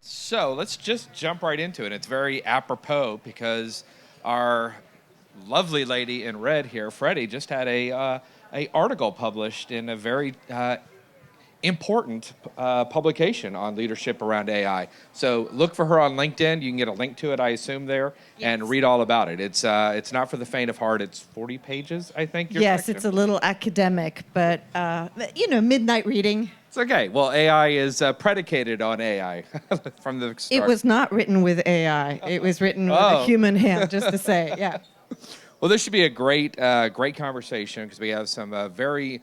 So let's just jump right into it. It's very apropos because our lovely lady in red here, Freddie, just had a article published in a very important publication on leadership around AI. So look for her on LinkedIn. You can get a link to it, I assume, there, and read all about it. It's not for the faint of heart. It's 40 pages, I think. Yes, section? it's a little academic, but midnight reading. It's okay. Well, AI is predicated on AI from the start. It was not written with AI. It was written with a human hand, just to say, yeah. Well, this should be a great conversation because we have some very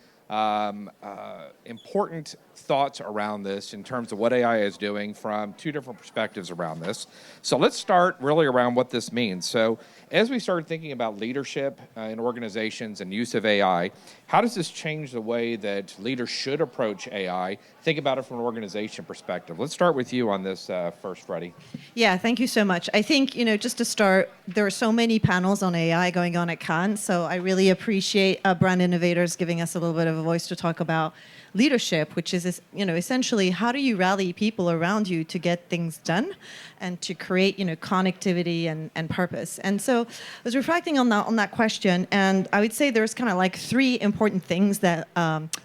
important thoughts around this in terms of what AI is doing from two different perspectives around this. So let's start really around what this means. So as we start thinking about leadership in organizations and use of AI, how does this change the way that leaders should approach AI? Think about it from an organization perspective. Let's start with you on this first, Freddie. Yeah, thank you so much. I think, just to start, there are so many panels on AI going on at Cannes, so I really appreciate Brand Innovators giving us a little bit of a voice to talk about leadership, which is, essentially how do you rally people around you to get things done and to create, connectivity and purpose. And so I was reflecting on that question, and I would say there's kind of like three important things that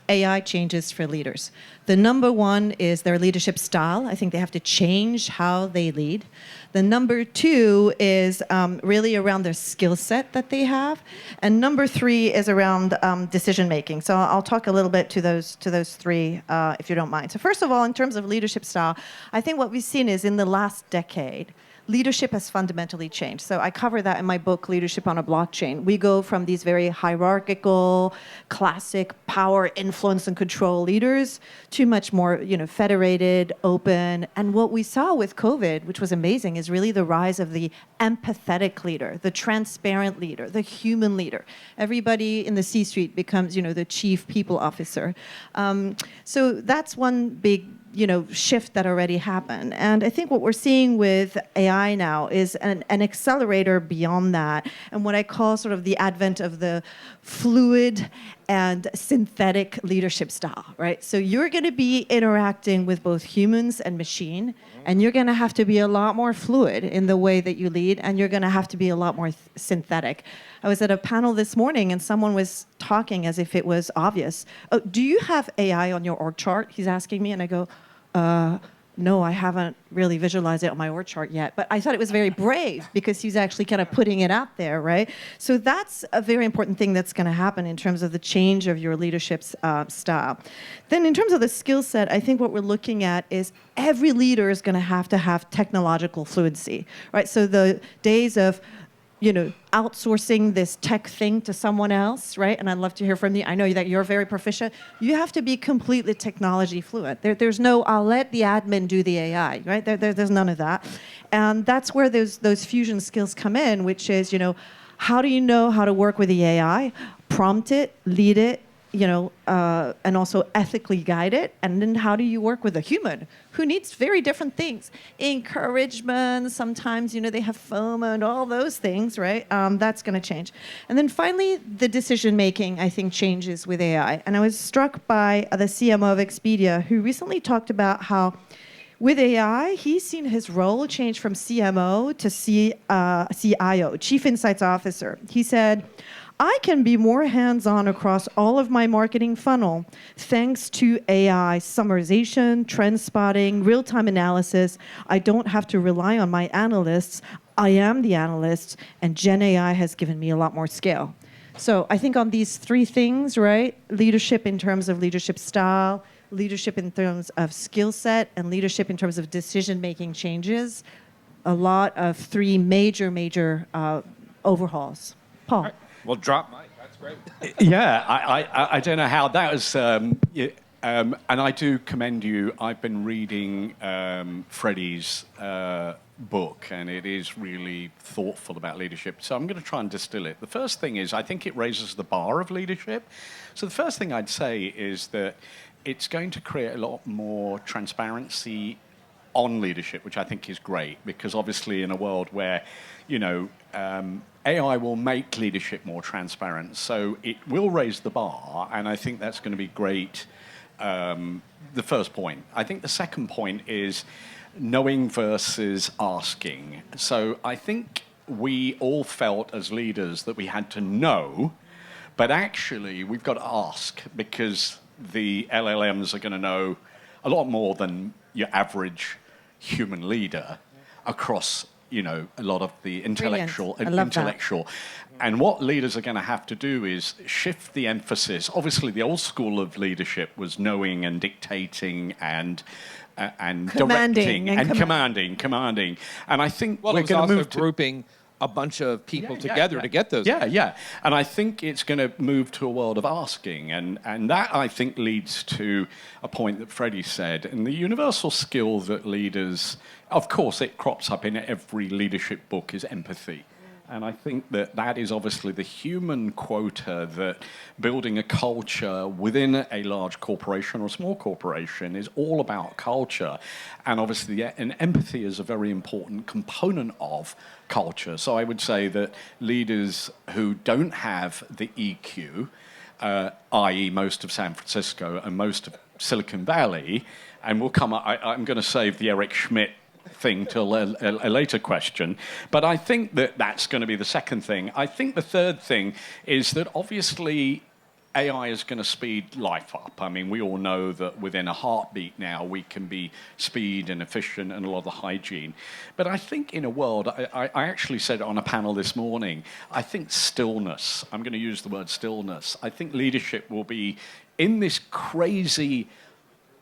AI changes for leaders. The number one is their leadership style. I think they have to change how they lead. The number two is really around their skill set that they have. And number three is around decision making. So I'll talk a little bit to those three, if you don't mind. So first of all, in terms of leadership style, I think what we've seen is in the last decade, leadership has fundamentally changed. So I cover that in my book, Leadership on a Blockchain. We go from these very hierarchical, classic power, influence, and control leaders to much more, federated, open. And what we saw with COVID, which was amazing, is really the rise of the empathetic leader, the transparent leader, the human leader. Everybody in the C-suite becomes, the chief people officer. So that's one big shift that already happened. And I think what we're seeing with AI now is an accelerator beyond that, and what I call sort of the advent of the fluid and synthetic leadership style, right? So you're going to be interacting with both humans and machine, and you're going to have to be a lot more fluid in the way that you lead, and you're going to have to be a lot more synthetic. I was at a panel this morning, and someone was talking as if it was obvious. Oh, do you have AI on your org chart? He's asking me, and I go, no, I haven't really visualized it on my org chart yet. But I thought it was very brave because he's actually kind of putting it out there, right? So that's a very important thing that's going to happen in terms of the change of your leadership style. Then in terms of the skill set, I think what we're looking at is every leader is going to have technological fluency, right? So the days of outsourcing this tech thing to someone else, right? And I'd love to hear from you. I know that you're very proficient. You have to be completely technology fluent. There's no, I'll let the admin do the AI, right? There's none of that. And that's where those fusion skills come in, which is, how do you know how to work with the AI, prompt it, lead it, and also ethically guide it. And then how do you work with a human who needs very different things? Encouragement, sometimes, they have FOMO and all those things, right? That's going to change. And then finally, the decision-making, I think, changes with AI. And I was struck by the CMO of Expedia, who recently talked about how with AI, he's seen his role change from CMO to CIO, Chief Insights Officer. He said, I can be more hands-on across all of my marketing funnel thanks to AI summarization, trend spotting, real-time analysis. I don't have to rely on my analysts. I am the analyst, and Gen AI has given me a lot more scale. So I think on these three things, right, leadership in terms of leadership style, leadership in terms of skill set, and leadership in terms of decision-making changes, a lot of three major overhauls. Paul. Well, drop mic. That's great. Yeah, I don't know how that was, and I do commend you. I've been reading Freddie's book, and it is really thoughtful about leadership. So I'm going to try and distill it. The first thing is I think it raises the bar of leadership. So the first thing I'd say is that it's going to create a lot more transparency on leadership, which I think is great, because obviously in a world where, AI will make leadership more transparent, so it will raise the bar, and I think that's going to be great the first point. I think the second point is knowing versus asking. So I think we all felt as leaders that we had to know, but actually we've got to ask, because the LLMs are going to know a lot more than your average human leader across, a lot of the intellectual. And what leaders are going to have to do is shift the emphasis. Obviously, the old school of leadership was knowing and dictating and directing and commanding. And I think we're going to move to grouping a bunch of people together to get those. Yeah. And I think it's going to move to a world of asking. And that, I think, leads to a point that Freddie said. And the universal skill that leaders, of course, it crops up in every leadership book, is empathy. And I think that is obviously the human quota, that building a culture within a large corporation or a small corporation is all about culture. And obviously, and empathy is a very important component of culture. So I would say that leaders who don't have the EQ, i.e. most of San Francisco and most of Silicon Valley, and we'll come up, I'm going to save the Eric Schmidt thing till a later question. But I think that's going to be the second thing. I think the third thing is that obviously AI is going to speed life up. I mean, we all know that within a heartbeat now we can be speed and efficient and a lot of the hygiene. But I think in a world, I actually said it on a panel this morning, I think stillness, I'm going to use the word stillness, I think leadership will be in this crazy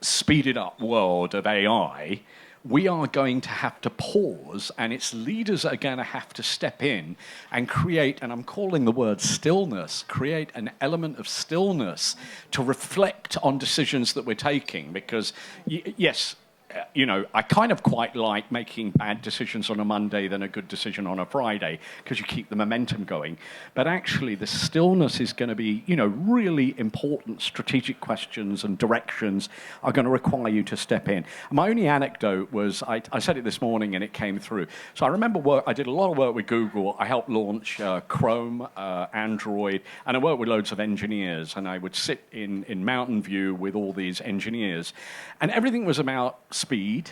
speeded up world of AI. We are going to have to pause, and its leaders are going to have to step in and create, and I'm calling the word stillness, create an element of stillness to reflect on decisions that we're taking. Because, yes, I kind of quite like making bad decisions on a Monday than a good decision on a Friday, because you keep the momentum going. But actually, the stillness is going to be, really important strategic questions and directions are going to require you to step in. My only anecdote was, I said it this morning and it came through. So I remember I did a lot of work with Google. I helped launch Chrome, Android, and I worked with loads of engineers. And I would sit in Mountain View with all these engineers. And everything was about speed.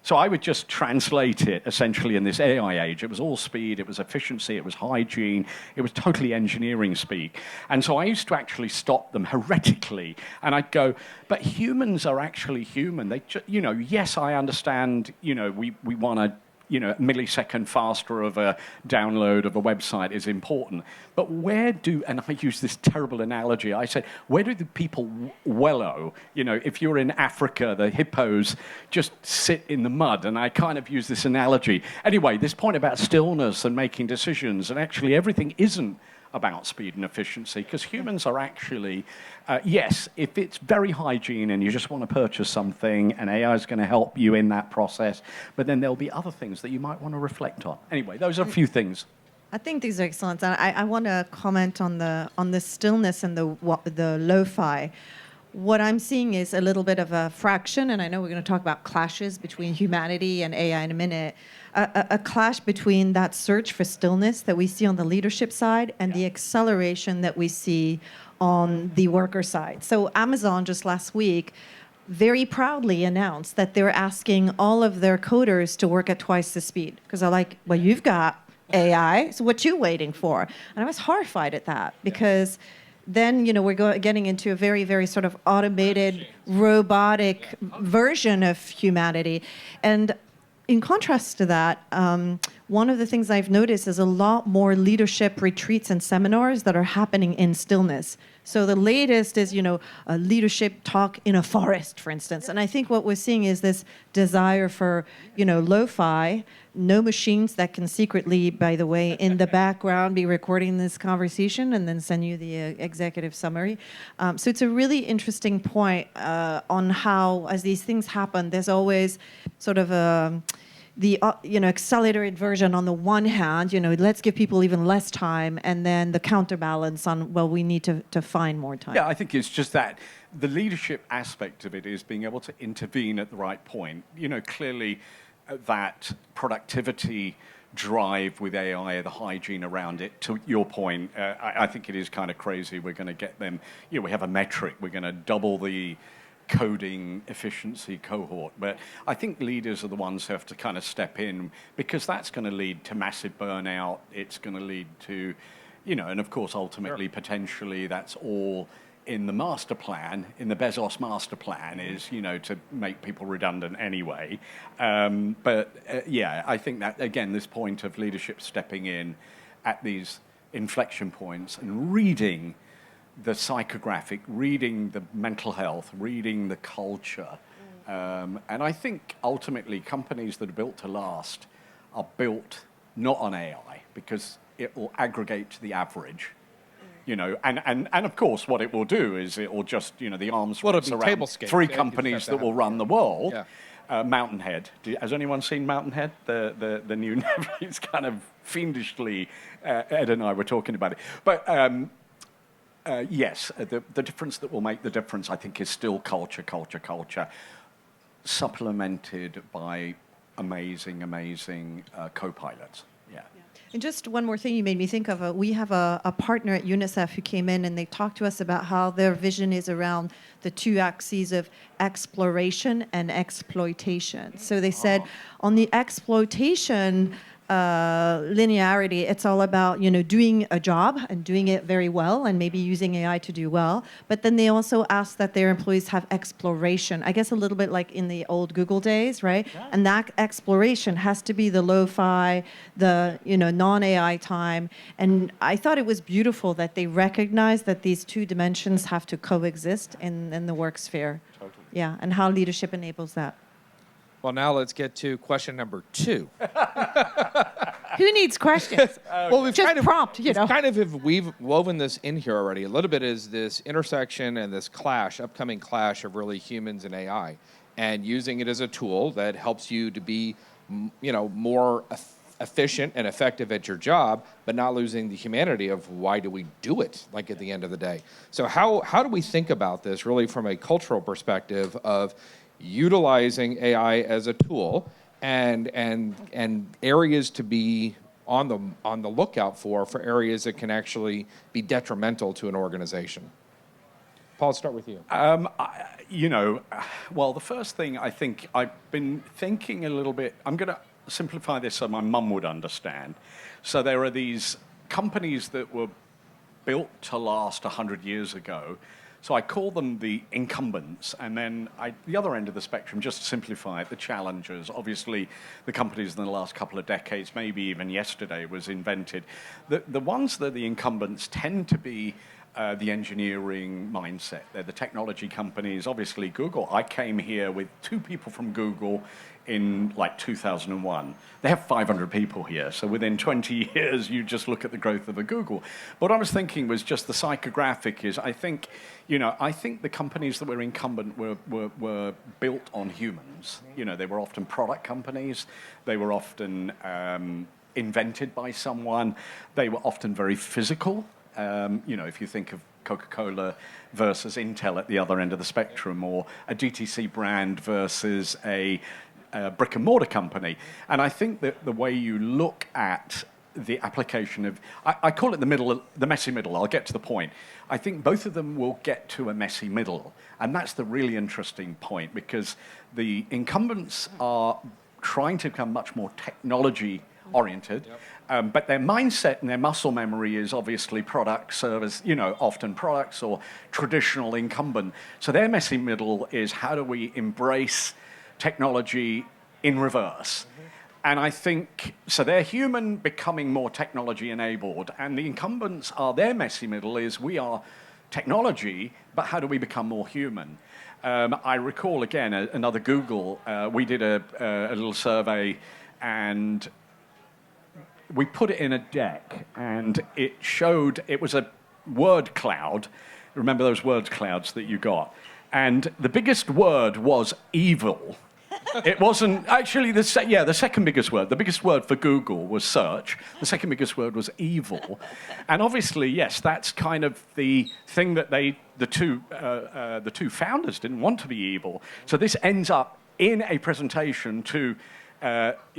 So I would just translate it essentially in this AI age. It was all speed, it was efficiency, it was hygiene, it was totally engineering speak. And so I used to actually stop them heretically. And I'd go, but humans are actually human. They yes, I understand, we want to, millisecond faster of a download of a website is important. But and I use this terrible analogy, I said, where do the people wallow? If you're in Africa, the hippos just sit in the mud, and I kind of use this analogy. Anyway, this point about stillness and making decisions, and actually everything isn't about speed and efficiency, because humans are actually, yes, if it's very hygiene and you just want to purchase something and AI is going to help you in that process, but then there'll be other things that you might want to reflect on. Anyway, those are a few things. I think these are excellent. And I want to comment on the stillness and the lo-fi. What I'm seeing is a little bit of a fraction, and I know we're going to talk about clashes between humanity and AI in a minute, a clash between that search for stillness that we see on the leadership side and the acceleration that we see on the worker side. So Amazon just last week very proudly announced that they're asking all of their coders to work at twice the speed, because they're like, well, you've got AI, so what you waiting for? And I was horrified at that, because then, we're getting into a very, very sort of automated, robotic version of humanity. And in contrast to that, one of the things I've noticed is a lot more leadership retreats and seminars that are happening in stillness. So the latest is, a leadership talk in a forest, for instance. And I think what we're seeing is this desire for, lo-fi, no machines that can secretly, by the way, in the background be recording this conversation and then send you the executive summary. So it's a really interesting point on how, as these things happen, there's always sort of the accelerated version on the one hand, let's give people even less time, and then the counterbalance on, well, we need to find more time. Yeah, I think it's just that the leadership aspect of it is being able to intervene at the right point. Clearly that productivity drive with AI, the hygiene around it, to your point, I think it is kind of crazy. We're going to get them, we have a metric, we're going to double the coding efficiency cohort. But I think leaders are the ones who have to kind of step in, because that's going to lead to massive burnout. It's going to lead to, and of course, ultimately, potentially, that's all in the master plan, in the Bezos master plan, is, to make people redundant anyway. I think that, again, this point of leadership stepping in at these inflection points and reading the psychographic, reading the mental health, reading the culture. And I think ultimately companies that are built to last are built not on AI, because it will aggregate to the average. And of course what it will do is it will just, the arms race around three companies that will run the world. Yeah. Mountainhead. Has anyone seen Mountainhead? The new, it's kind of fiendishly, Ed and I were talking about it. But yes, the difference that will make the difference, I think, is still culture, supplemented by amazing co-pilots. Yeah. And just one more thing you made me think of. We have a partner at UNICEF who came in and they talked to us about how their vision is around the two axes of exploration and exploitation. So they said on the exploitation linearity, it's all about, doing a job and doing it very well and maybe using AI to do well. But then they also ask that their employees have exploration, I guess a little bit like in the old Google days, right? Yeah. And that exploration has to be the lo-fi, the, non-AI time. And I thought it was beautiful that they recognized that these two dimensions have to coexist in the work sphere. Totally. Yeah, and how leadership enables that. Well, now let's get to question number 2. Who needs questions? Well, we've just kind of, prompt, we've woven this in here already. A little bit is this intersection and this upcoming clash of really humans and AI, and using it as a tool that helps you to be, more efficient and effective at your job, but not losing the humanity of why do we do it, like at the end of the day. So how do we think about this really from a cultural perspective of utilizing AI as a tool and areas to be on the lookout for areas that can actually be detrimental to an organization? Paul, let's start with you. Well, the first thing I think I've been thinking a little bit, I'm going to simplify this so my mum would understand. So there are these companies that were built to last 100 years ago. So I call them the incumbents, and then the other end of the spectrum, just to simplify it, the challengers. Obviously, the companies in the last couple of decades, maybe even yesterday, was invented. The ones that are the incumbents tend to be the engineering mindset. They're the technology companies. Obviously, Google. I came here with 2 people from Google in 2001. They have 500 people here. So within 20 years, you just look at the growth of a Google. What I was thinking was just the psychographic is, I think the companies that were incumbent were built on humans. They were often product companies. They were often invented by someone. They were often very physical. If you think of Coca-Cola versus Intel at the other end of the spectrum, or a DTC brand versus a brick and mortar company. And I think that the way you look at the application of, I call it the messy middle. I'll get to the point. I think both of them will get to a messy middle. And that's the really interesting point, because the incumbents are trying to become much more technology oriented. Yep. But their mindset and their muscle memory is obviously product, service, often products or traditional incumbent. So their messy middle is, how do we embrace technology in reverse? Mm-hmm. And I think, so they're human becoming more technology enabled, and the incumbents are, their messy middle is, we are technology, but how do we become more human? I recall, again, another Google, we did a little survey, and we put it in a deck, and it showed, it was a word cloud. Remember those word clouds that you got? And the biggest word was evil. It wasn't, actually, the second biggest word. The biggest word for Google was search. The second biggest word was evil. And obviously, yes, that's kind of the thing that the two founders didn't want to be evil. So this ends up in a presentation to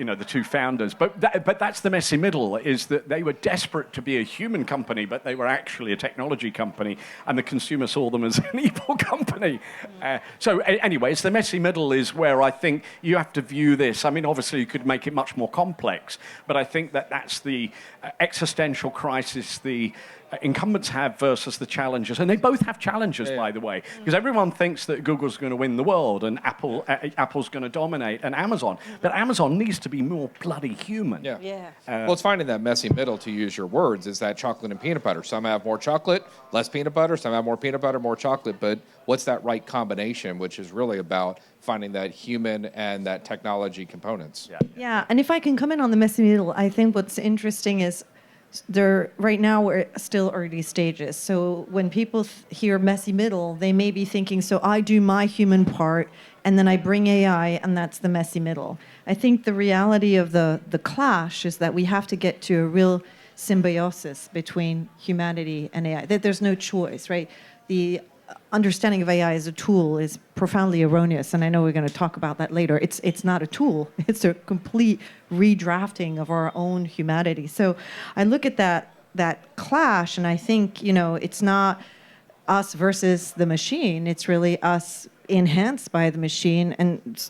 the two founders. But that's the messy middle, is that they were desperate to be a human company, but they were actually a technology company, and the consumer saw them as an evil company. Anyway, it's the messy middle is where I think you have to view this. I mean, obviously, you could make it much more complex, but I think that's the existential crisis the incumbents have versus the challengers. And they both have challenges, by the way, because everyone thinks that Google's going to win the world and Apple's going to dominate, and Amazon. But Amazon needs to be more bloody human. Well, it's finding that messy middle, to use your words, is that chocolate and peanut butter. Some have more chocolate, less peanut butter. Some have more peanut butter, more chocolate. But what's that right combination, which is really about finding that human and that technology components? Yeah, and if I can come in on the messy middle, I think what's interesting is right now we're still early stages. So when people hear messy middle, they may be thinking, so I do my human part, and then I bring AI, and that's the messy middle. I think the reality of the clash is that we have to get to a real symbiosis between humanity and AI. That there's no choice, right? The understanding of AI as a tool is profoundly erroneous, and I know we're going to talk about that later. It's not a tool. It's a complete redrafting of our own humanity. So I look at that clash, and I think, it's not us versus the machine. It's really us enhanced by the machine. And,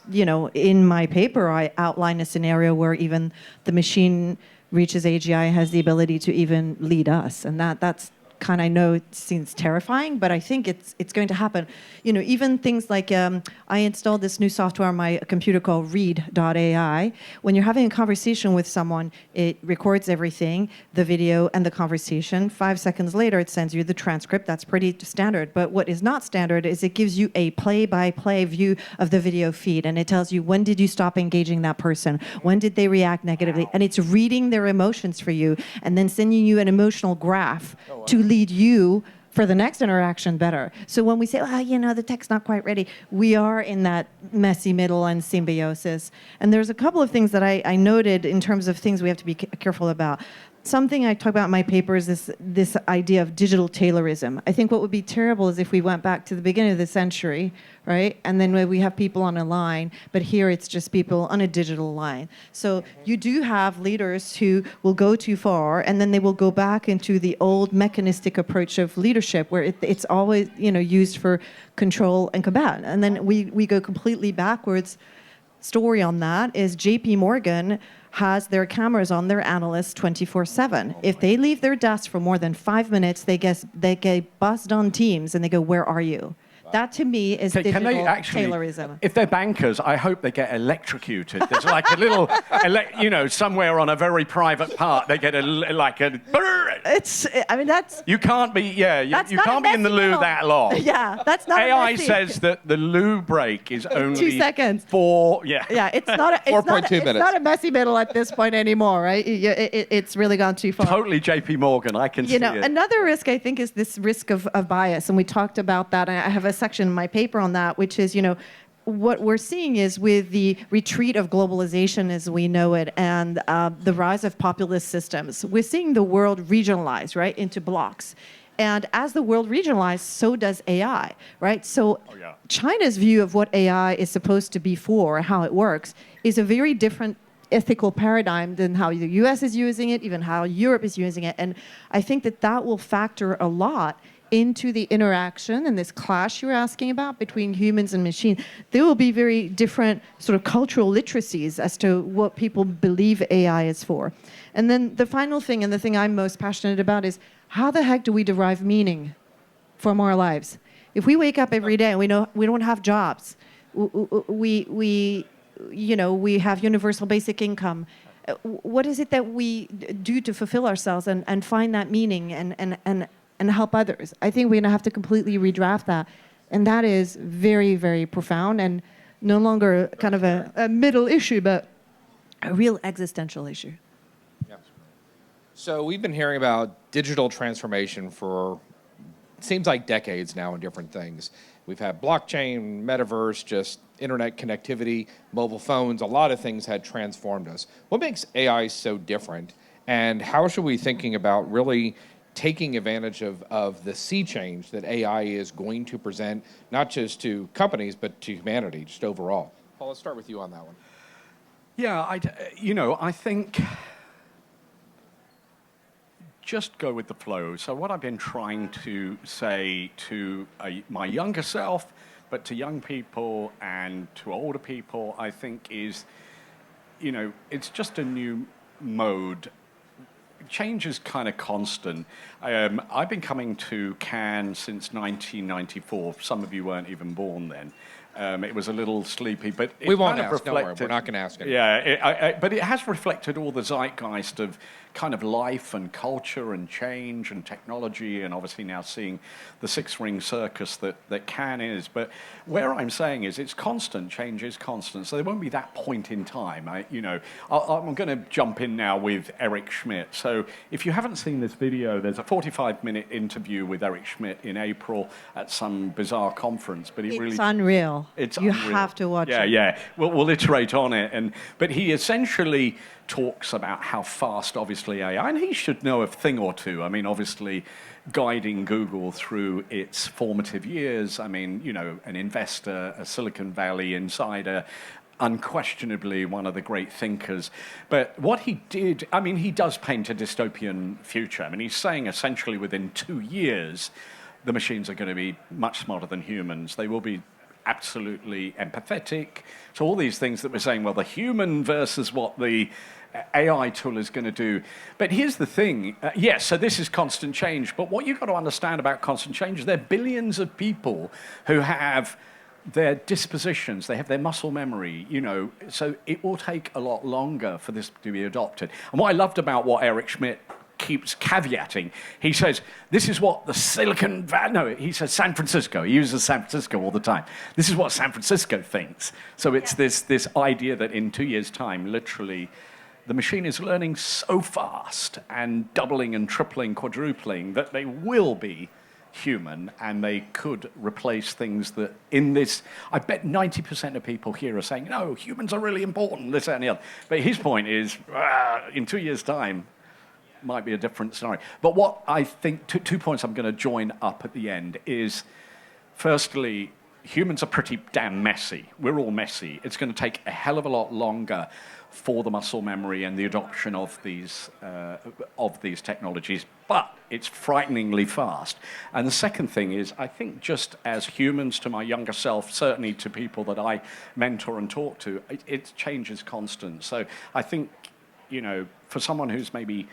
in my paper, I outline a scenario where even the machine reaches AGI, has the ability to even lead us, and that's kind of, I know it seems terrifying, but I think it's going to happen. Even things like I installed this new software on my computer called Read.ai. When you're having a conversation with someone, it records everything, the video and the conversation. 5 seconds later, it sends you the transcript. That's pretty standard. But what is not standard is it gives you a play-by-play view of the video feed, and it tells you when did you stop engaging that person, when did they react negatively, and it's reading their emotions for you and then sending you an emotional graph to lead you for the next interaction better. So when we say, the tech's not quite ready, we are in that messy middle and symbiosis. And there's a couple of things that I noted in terms of things we have to be careful about. Something I talk about in my paper is this idea of digital Taylorism. I think what would be terrible is if we went back to the beginning of the century, right? And then we have people on a line, but here it's just people on a digital line. So you do have leaders who will go too far, and then they will go back into the old mechanistic approach of leadership, where it's always used for control and combat. And then we go completely backwards. Story on that is JP Morgan has their cameras on their analysts 24/7. If they leave their desk for more than 5 minutes, they get buzzed on Teams and they go, "Where are you?" That to me is digital Taylorism. If they're bankers, I hope they get electrocuted. There's like a little, somewhere on a very private part, they get that's. You can't be, you can't be in the loo that long. Yeah, that's not. AI says that the loo break is only 2 seconds. 4. Yeah, it's not. 4.2 minutes. It's not a messy middle at this point anymore, right? It's really gone too far. Totally, JP Morgan. I can see it. Another risk I think is this risk of bias, and we talked about that. I have a section in my paper on that, which is, what we're seeing is with the retreat of globalization as we know it and the rise of populist systems, we're seeing the world regionalize, right, into blocks. And as the world regionalizes, so does AI, right? So China's view of what AI is supposed to be for, how it works, is a very different ethical paradigm than how the US is using it, even how Europe is using it. And I think that will factor a lot into the interaction and this clash you were asking about between humans and machines. There will be very different sort of cultural literacies as to what people believe AI is for. And then the final thing, and the thing I'm most passionate about, is how the heck do we derive meaning from our lives? If we wake up every day and we know we don't have jobs, we have universal basic income, what is it that we do to fulfill ourselves and find that meaning and help others? I think we're going to have to completely redraft that. And that is very, very profound and no longer kind of a middle issue, but a real existential issue. Yeah. So we've been hearing about digital transformation for, it seems like decades now in different things. We've had blockchain, metaverse, just internet connectivity, mobile phones, a lot of things had transformed us. What makes AI so different? And how should we be thinking about really taking advantage of the sea change that AI is going to present, not just to companies, but to humanity, just overall? Paul, let's start with you on that one. Yeah, I think just go with the flow. So what I've been trying to say to my younger self, but to young people and to older people, I think is, it's just a new mode. Change is kind of constant. I've been coming to Cannes since 1994. Some of you weren't even born then. It was a little sleepy, but it We won't kind of ask. Don't worry. reflected. We're not going to ask it. Yeah, but it has reflected all the zeitgeist of kind of life and culture and change and technology, and obviously now seeing the six-ring circus that Cannes is. But where I'm saying is it's constant. Change is constant. So there won't be that point in time. I'm going to jump in now with Eric Schmidt. So if you haven't seen this video, there's a 45-minute interview with Eric Schmidt in April at some bizarre conference. But It's unreal. It's you unreal. have to watch it. Yeah. We'll iterate on it. But he essentially talks about how fast, obviously, AI, and he should know a thing or two. I mean, obviously, guiding Google through its formative years. I mean, an investor, a Silicon Valley insider, unquestionably one of the great thinkers. But what he did, I mean, he does paint a dystopian future. I mean, he's saying essentially within 2 years, the machines are going to be much smarter than humans. They will be absolutely empathetic. So all these things that we're saying, well, the human versus what the AI tool is going to do. But here's the thing. Yes, so this is constant change. But what you've got to understand about constant change is there are billions of people who have their dispositions, they have their muscle memory, so it will take a lot longer for this to be adopted. And what I loved about what Eric Schmidt keeps caveating, he says, this is what the he says San Francisco. He uses San Francisco all the time. This is what San Francisco thinks. So it's this idea that in 2 years' time, literally, the machine is learning so fast and doubling and tripling, quadrupling, that they will be human and they could replace things that in this, I bet 90% of people here are saying, no, humans are really important, this, that, and the other. But his point is, in 2 years' time, might be a different scenario. But what I think, 2 points I'm going to join up at the end is, firstly, humans are pretty damn messy. We're all messy. It's going to take a hell of a lot longer for the muscle memory and the adoption of these technologies, but it's frighteningly fast. And the second thing is, I think just as humans, to my younger self, certainly to people that I mentor and talk to, it changes constant. So I think, for someone who's maybe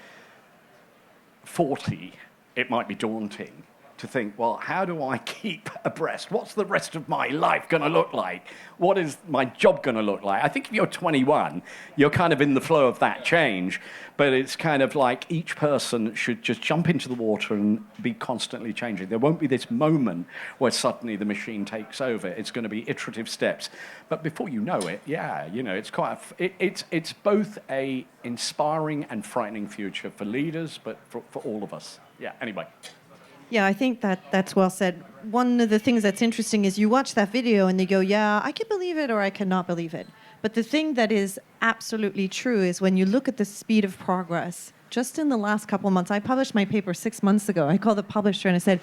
40, it might be daunting to think, well, how do I keep abreast? What's the rest of my life going to look like? What is my job going to look like? I think if you're 21, you're kind of in the flow of that change, but it's kind of like each person should just jump into the water and be constantly changing. There won't be this moment where suddenly the machine takes over. It's going to be iterative steps. But before you know it, it's quite it's both a inspiring and frightening future for leaders, but for all of us. Yeah, anyway. Yeah, I think that's well said. One of the things that's interesting is you watch that video and you go, yeah, I can believe it or I cannot believe it. But the thing that is absolutely true is when you look at the speed of progress, just in the last couple of months, I published my paper 6 months ago. I called the publisher and I said,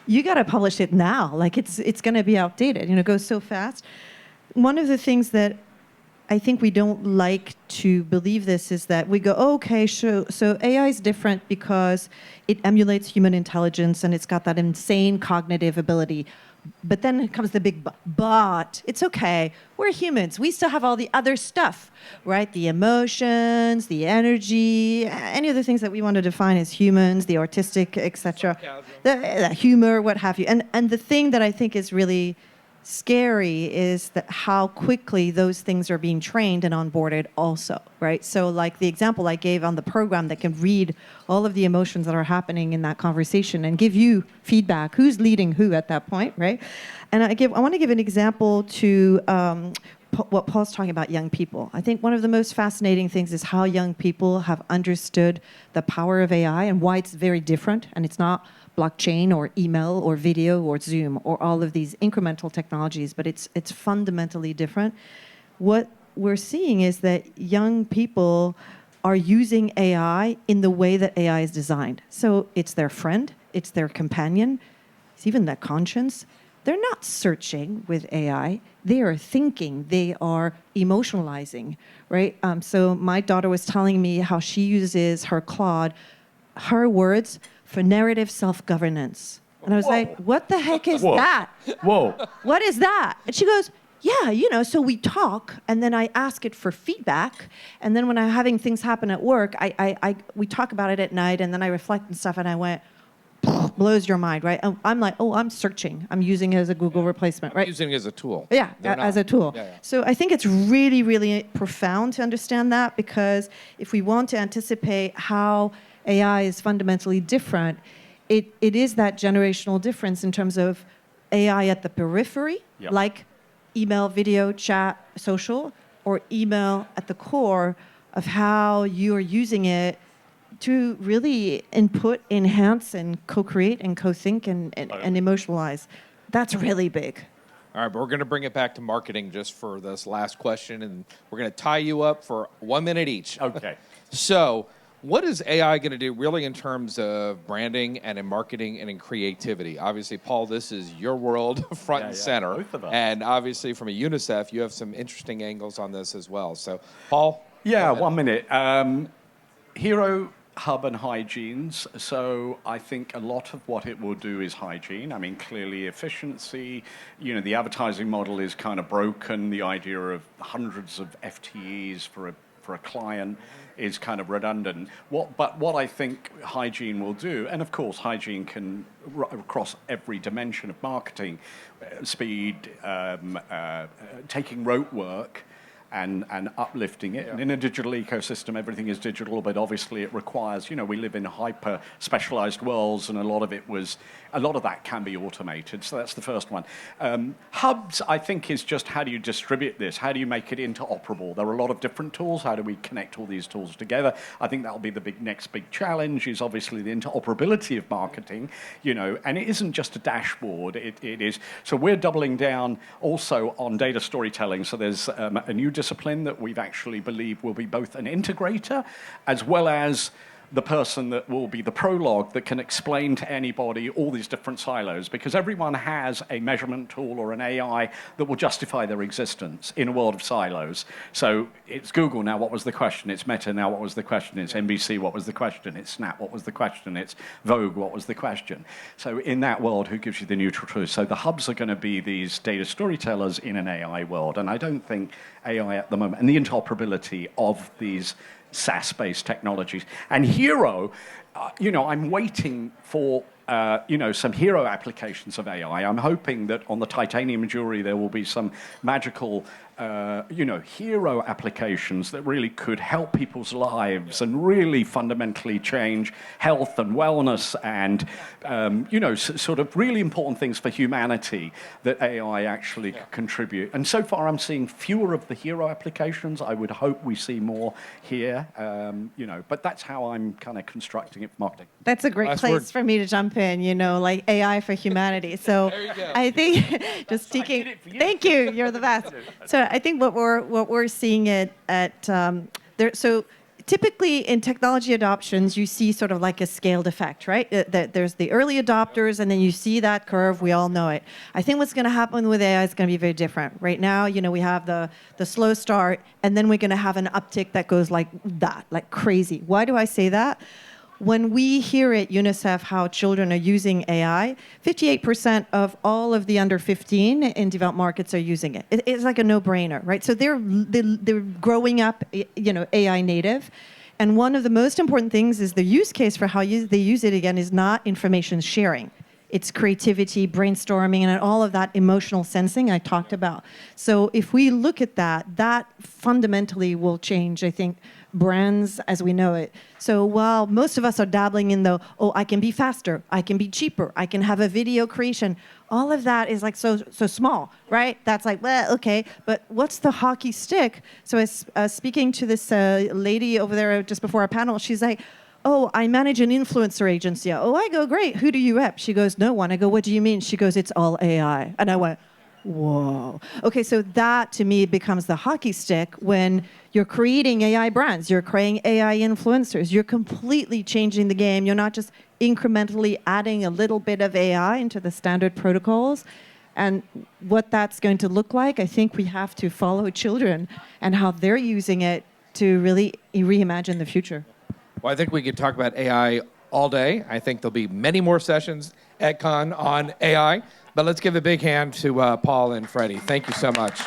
you got to publish it now. Like it's going to be outdated. It goes so fast. One of the things that I think we don't like to believe this is that we go, oh, okay, so AI is different because it emulates human intelligence and it's got that insane cognitive ability. But then comes the big but. It's okay. We're humans. We still have all the other stuff, right? The emotions, the energy, any of the things that we want to define as humans, the artistic, etc., the humor, what have you. And the thing that I think is really scary is that how quickly those things are being trained and onboarded also, right? So like the example I gave on the program that can read all of the emotions that are happening in that conversation and give you feedback, who's leading who at that point, right? And I want to give an example to what Paul's talking about, young people. I think one of the most fascinating things is how young people have understood the power of AI and why it's very different, and it's not blockchain or email or video or Zoom or all of these incremental technologies, but it's fundamentally different. What we're seeing is that young people are using AI in the way that AI is designed. So it's their friend, it's their companion, it's even their conscience. they're not searching with AI. They are thinking. They are emotionalizing, right? So my daughter was telling me how she uses her Claude, her words, for narrative self-governance. And I was like, what the heck is that? Whoa. What is that? And she goes, yeah, so we talk, and then I ask it for feedback, and then when I'm having things happen at work, we talk about it at night, and then I reflect and stuff, and I went, blows your mind, right? I'm like, I'm searching. I'm using it as a Google replacement, right? Using it as a tool. Yeah, as a tool. Yeah. So I think it's really, really profound to understand that, because if we want to anticipate how AI is fundamentally different, it is that generational difference in terms of AI at the periphery, like email, video, chat, social, or email at the core of how you are using it to really input, enhance, and co-create and co-think and emotionalize. That's really big. All right, but we're going to bring it back to marketing just for this last question, and we're going to tie you up for 1 minute each. Okay. So what is AI going to do really in terms of branding and in marketing and in creativity? Obviously, Paul, this is your world front and center. Both of us. And obviously from a UNICEF, you have some interesting angles on this as well. So, Paul? Yeah, 1 minute. Hero, Hub, and hygienes. So I think a lot of what it will do is hygiene. I mean, clearly efficiency. The advertising model is kind of broken. The idea of hundreds of FTEs for a client is kind of redundant. But what I think hygiene will do, and of course hygiene can across every dimension of marketing, speed, taking rote work, and uplifting it. And in a digital ecosystem, everything is digital, but obviously it requires, we live in hyper specialized worlds, and a lot of that can be automated. So that's the first one. Hubs, I think, is just how do you distribute this? How do you make it interoperable? There are a lot of different tools. How do we connect all these tools together? I think that'll be the next big challenge, is obviously the interoperability of marketing, and it isn't just a dashboard. It is. So we're doubling down also on data storytelling. So there's a new discipline that we've actually believe will be both an integrator as well as the person that will be the prologue that can explain to anybody all these different silos, because everyone has a measurement tool or an AI that will justify their existence in a world of silos. So it's Google now, what was the question? It's Meta now, what was the question? It's NBC, what was the question? It's Snap, what was the question? It's Vogue, what was the question? So in that world, who gives you the neutral truth? So the hubs are going to be these data storytellers in an AI world, and I don't think AI at the moment, and the interoperability of these SaaS-based technologies. And Hero, I'm waiting for, some hero applications of AI. I'm hoping that on the titanium jewelry there will be some magical, hero applications that really could help people's lives and really fundamentally change health and wellness and, sort of really important things for humanity that AI actually could contribute. And so far I'm seeing fewer of the hero applications. I would hope we see more here, but that's how I'm kind of constructing it for marketing. That's a great place for me to jump in, like AI for humanity. So there you go. I think just taking, thank you, you're the best. So I think what we're seeing at there. So typically in technology adoptions, you see sort of like a scaled effect, right? That there's the early adopters, and then you see that curve. We all know it. I think what's going to happen with AI is going to be very different. Right now, we have the slow start, and then we're going to have an uptick that goes like that, like crazy. Why do I say that? When we hear at UNICEF how children are using AI, 58% of all of the under 15 in developed markets are using it. It's like a no-brainer, right? So they're growing up, AI native. And one of the most important things is the use case for how they use it, again, is not information sharing. It's creativity, brainstorming, and all of that emotional sensing I talked about. So if we look at that fundamentally will change, I think, brands as we know it. So while most of us are dabbling in I can be faster, I can be cheaper, I can have a video creation, all of that is like so small, right? That's like, well, okay, but what's the hockey stick? So I was speaking to this lady over there just before our panel. She's like, I manage an influencer agency. I go, great. Who do you rep? She goes, no one. I go, what do you mean? She goes, it's all AI. And I went, whoa. Okay, so that to me becomes the hockey stick when you're creating AI brands, you're creating AI influencers, you're completely changing the game. You're not just incrementally adding a little bit of AI into the standard protocols. And what that's going to look like, I think we have to follow children and how they're using it to really reimagine the future. Well, I think we could talk about AI all day. I think there'll be many more sessions at Con on AI. But let's give a big hand to Paul and Freddie. Thank you so much.